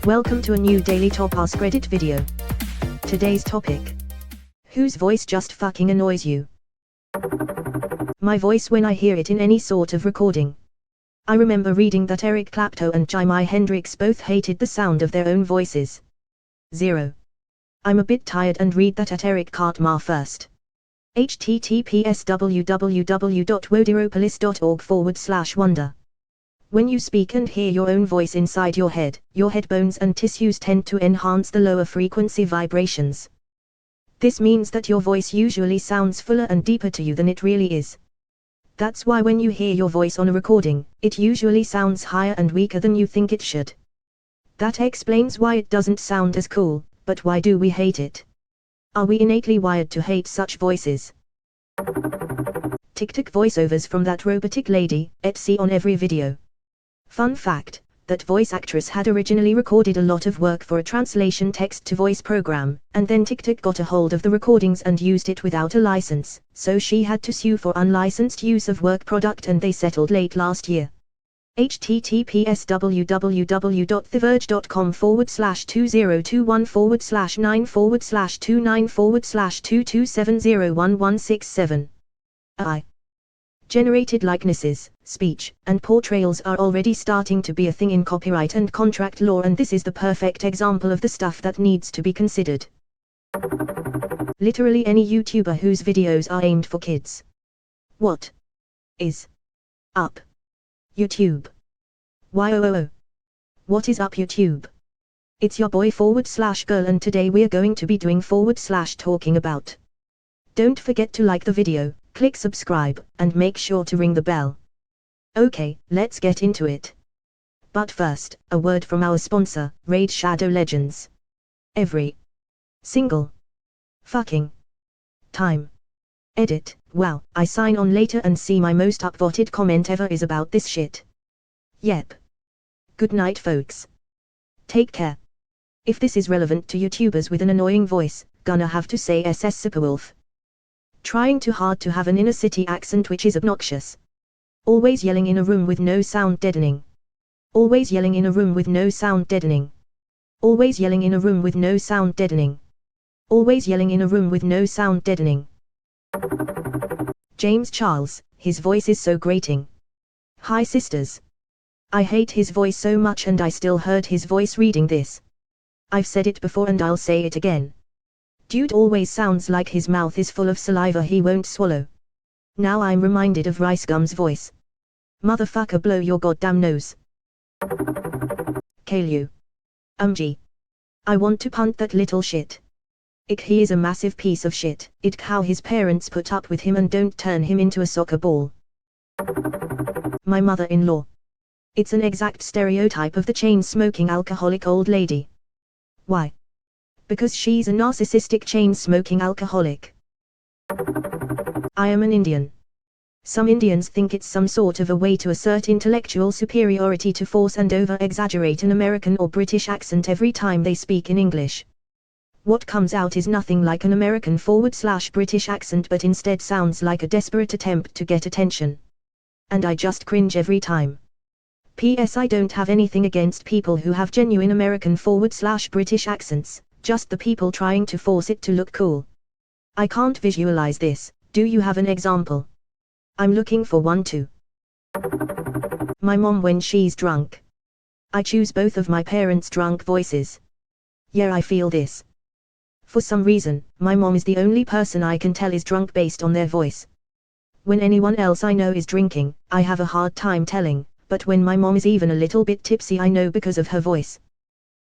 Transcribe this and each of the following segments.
Welcome to a new daily top Askreddit video. Today's topic: whose voice just fucking annoys you? My voice when I hear it in any sort of recording. I remember reading that Eric Clapton and Jimi Hendrix both hated the sound of their own voices. 0. I'm a bit tired and read that at Eric Cartmar first. https://www.wodiropolis.org/wonder. When you speak and hear your own voice inside your head bones and tissues tend to enhance the lower frequency vibrations. This means that your voice usually sounds fuller and deeper to you than it really is. That's why when you hear your voice on a recording, it usually sounds higher and weaker than you think it should. That explains why it doesn't sound as cool, but why do we hate it? Are we innately wired to hate such voices? TikTok voiceovers from that robotic lady, Etsy on every video. Fun fact, that voice actress had originally recorded a lot of work for a translation text-to-voice program, and then TikTok got a hold of the recordings and used it without a license, so she had to sue for unlicensed use of work product and they settled late last year. https://theverge.com/2021/9/29/22701167. Generated likenesses, speech, and portrayals are already starting to be a thing in copyright and contract law, and this is the perfect example of the stuff that needs to be considered. Literally any YouTuber whose videos are aimed for kids. What is up, YouTube? Why? What is up, YouTube? It's your boy /girl, and today we're going to be doing /talking about. Don't forget to like the video, click subscribe, and make sure to ring the bell. Okay, let's get into it. But first, a word from our sponsor, Raid Shadow Legends. Every single fucking time. Edit. Wow, I sign on later and see my most upvoted comment ever is about this shit. Yep. Good night, folks. Take care. If this is relevant to YouTubers with an annoying voice, gonna have to say SS Superwolf. Trying too hard to have an inner city accent which is obnoxious. Always yelling in a room with no sound deadening. Always yelling in a room with no sound deadening. Always yelling in a room with no sound deadening. Always yelling in a room with no sound deadening. James Charles, his voice is so grating. Hi sisters. I hate his voice so much and I still heard his voice reading this. I've said it before and I'll say it again. Dude always sounds like his mouth is full of saliva he won't swallow. Now I'm reminded of Rice Gum's voice. Motherfucker, blow your goddamn nose. Kale. Gee. I want to punt that little shit. He is a massive piece of shit. How his parents put up with him and don't turn him into a soccer ball. My mother-in-law. It's an exact stereotype of the chain-smoking alcoholic old lady. Why? Because she's a narcissistic chain-smoking alcoholic. I am an Indian. Some Indians think it's some sort of a way to assert intellectual superiority to force and over-exaggerate an American or British accent every time they speak in English. What comes out is nothing like an American /British accent but instead sounds like a desperate attempt to get attention. And I just cringe every time. P.S. I don't have anything against people who have genuine American /British accents, just the people trying to force it to look cool. I can't visualize this. Do you have an example? I'm looking for one too. My mom when she's drunk. I choose both of my parents' drunk voices. Yeah, I feel this. For some reason, my mom is the only person I can tell is drunk based on their voice. When anyone else I know is drinking, I have a hard time telling, but when my mom is even a little bit tipsy I know because of her voice.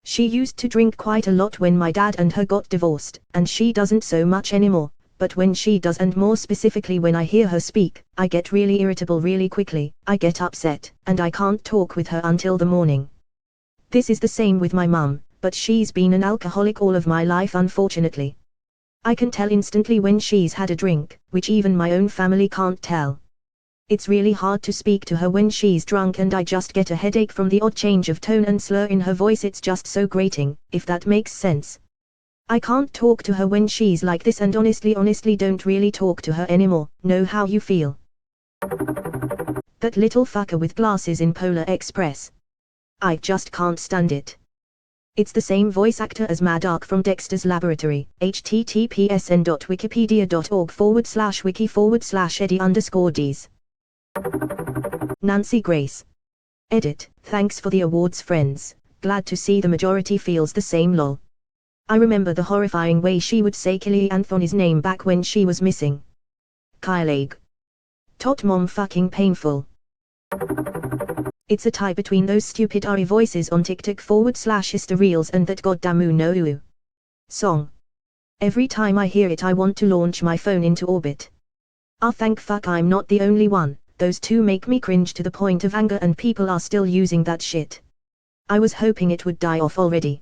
She used to drink quite a lot when my dad and her got divorced, and she doesn't so much anymore, but when she does, and more specifically when I hear her speak, I get really irritable really quickly, I get upset, and I can't talk with her until the morning. This is the same with my mum, but she's been an alcoholic all of my life unfortunately. I can tell instantly when she's had a drink, which even my own family can't tell. It's really hard to speak to her when she's drunk and I just get a headache from the odd change of tone and slur in her voice. It's just so grating, if that makes sense. I can't talk to her when she's like this and honestly don't really talk to her anymore. Know how you feel? That little fucker with glasses in Polar Express. I just can't stand it. It's the same voice actor as Madark from Dexter's Laboratory. https://wiki.org/wiki/Eddie_Ds. Nancy Grace. Edit. Thanks for the awards, friends. Glad to see the majority feels the same, lol. I remember the horrifying way she would say Killy Anthony's name back when she was missing. Kyleg. Tot mom fucking painful. It's a tie between those stupid RE voices on TikTok/Insta Reels and that goddamn no song. Every time I hear it I want to launch my phone into orbit. Ah, thank fuck I'm not the only one. Those two make me cringe to the point of anger and people are still using that shit. I was hoping it would die off already.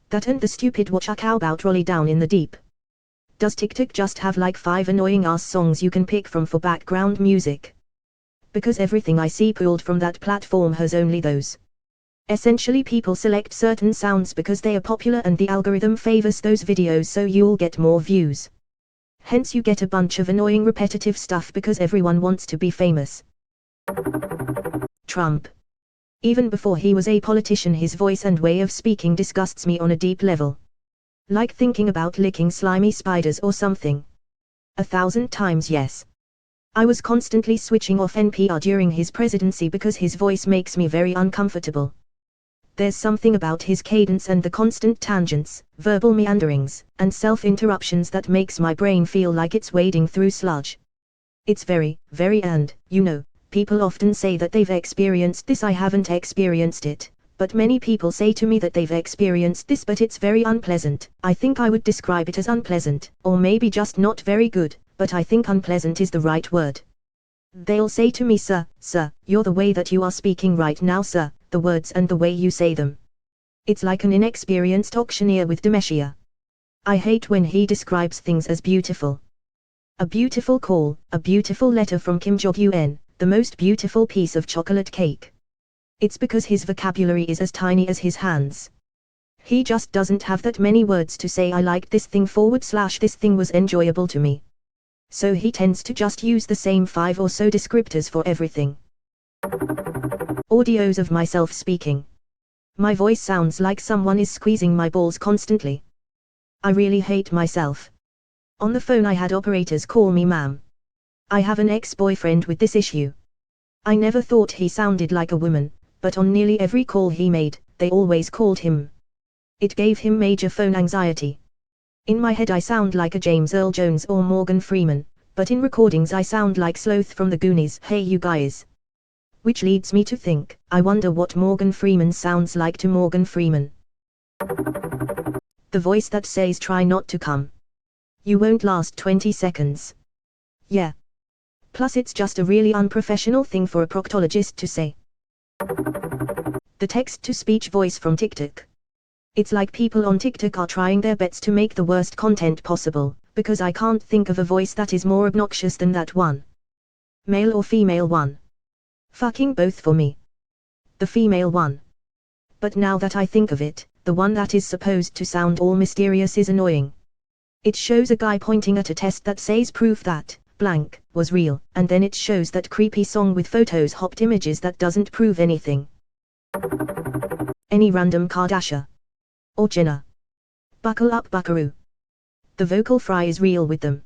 That and the stupid watch a cow bout rolly down in the deep. Does TikTok just have like 5 annoying ass songs you can pick from for background music? Because everything I see pulled from that platform has only those. Essentially people select certain sounds because they are popular and the algorithm favors those videos so you'll get more views. Hence you get a bunch of annoying repetitive stuff because everyone wants to be famous. Trump. Even before he was a politician his voice and way of speaking disgusts me on a deep level. Like thinking about licking slimy spiders or something. 1,000 times yes. I was constantly switching off NPR during his presidency because his voice makes me very uncomfortable. There's something about his cadence and the constant tangents, verbal meanderings, and self-interruptions that makes my brain feel like it's wading through sludge. It's very, and, you know, people often say that they've experienced this. I haven't experienced it, but many people say to me that they've experienced this but it's very unpleasant. I think I would describe it as unpleasant, or maybe just not very good. But I think unpleasant is the right word. They'll say to me, sir, you're the way that you are speaking right now, sir, the words and the way you say them. It's like an inexperienced auctioneer with dementia. I hate when he describes things as beautiful. A beautiful call, a beautiful letter from Kim Jong-un, the most beautiful piece of chocolate cake. It's because his vocabulary is as tiny as his hands. He just doesn't have that many words to say I liked this thing / this thing was enjoyable to me. So he tends to just use the same 5 or so descriptors for everything. Audios of myself speaking. My voice sounds like someone is squeezing my balls constantly. I really hate myself. On the phone I had operators call me ma'am. I have an ex-boyfriend with this issue. I never thought he sounded like a woman, but on nearly every call he made, they always called him. It gave him major phone anxiety. In my head I sound like a James Earl Jones or Morgan Freeman, but in recordings I sound like Sloth from the Goonies. Hey you guys. Which leads me to think, I wonder what Morgan Freeman sounds like to Morgan Freeman. The voice that says try not to come. You won't last 20 seconds. Yeah. Plus it's just a really unprofessional thing for a proctologist to say. The text-to-speech voice from TikTok. It's like people on TikTok are trying their best to make the worst content possible, because I can't think of a voice that is more obnoxious than that one. Male or female one? Fucking both for me. The female one. But now that I think of it, the one that is supposed to sound all mysterious is annoying. It shows a guy pointing at a test that says proof that, blank, was real, and then it shows that creepy song with photos hopped images that doesn't prove anything. Any random Kardashian. Or Jenner. Buckle up buckaroo. The vocal fry is real with them.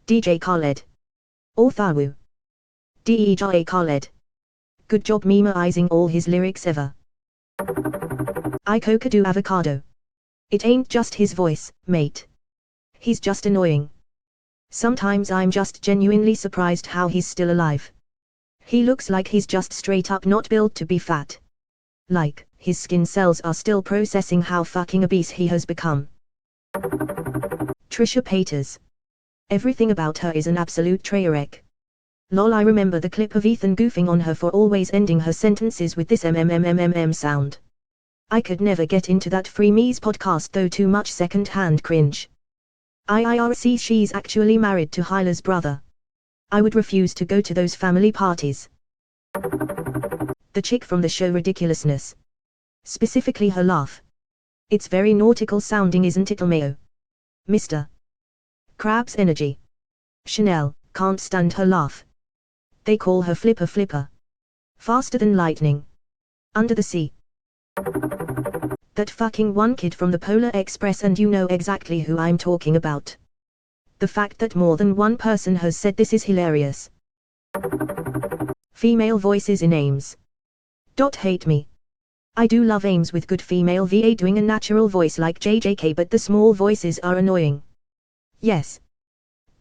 DJ Khaled. Or Thawu. DJ Khaled. Good job memoizing all his lyrics ever. I Kokadu Avocado. It ain't just his voice, mate. He's just annoying. Sometimes I'm just genuinely surprised how he's still alive. He looks like he's just straight up not built to be fat. Like, his skin cells are still processing how fucking obese he has become. Trisha Paytas. Everything about her is an absolute train wreck. Lol, I remember the clip of Ethan goofing on her for always ending her sentences with this MMMMMM sound. I could never get into that Freemies podcast though, too much second-hand cringe. IRC, she's actually married to Hyla's brother. I would refuse to go to those family parties. The chick from the show Ridiculousness. Specifically her laugh. It's very nautical sounding, isn't it, Romeo? Mr. Krabs Energy. Chanel, can't stand her laugh. They call her Flipper Flipper. Faster than lightning. Under the sea. That fucking one kid from the Polar Express, and you know exactly who I'm talking about. The fact that more than one person has said this is hilarious. Female voices in Ames. Hate me. I do love Ames with good female VA doing a natural voice like JJK, but the small voices are annoying. Yes.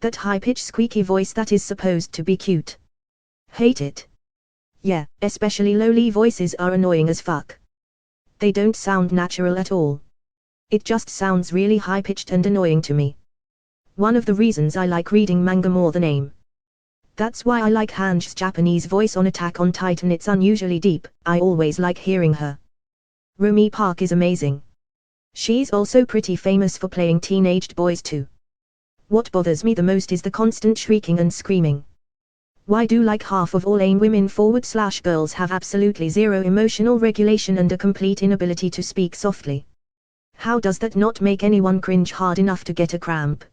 That high-pitched squeaky voice that is supposed to be cute. Hate it. Yeah, especially lowly voices are annoying as fuck. They don't sound natural at all. It just sounds really high-pitched and annoying to me. One of the reasons I like reading manga more than AIM. That's why I like Hange's Japanese voice on Attack on Titan. It's unusually deep. I always like hearing her. Romi Park is amazing. She's also pretty famous for playing teenaged boys too. What bothers me the most is the constant shrieking and screaming. Why do like half of all AIM women / girls have absolutely zero emotional regulation and a complete inability to speak softly? How does that not make anyone cringe hard enough to get a cramp?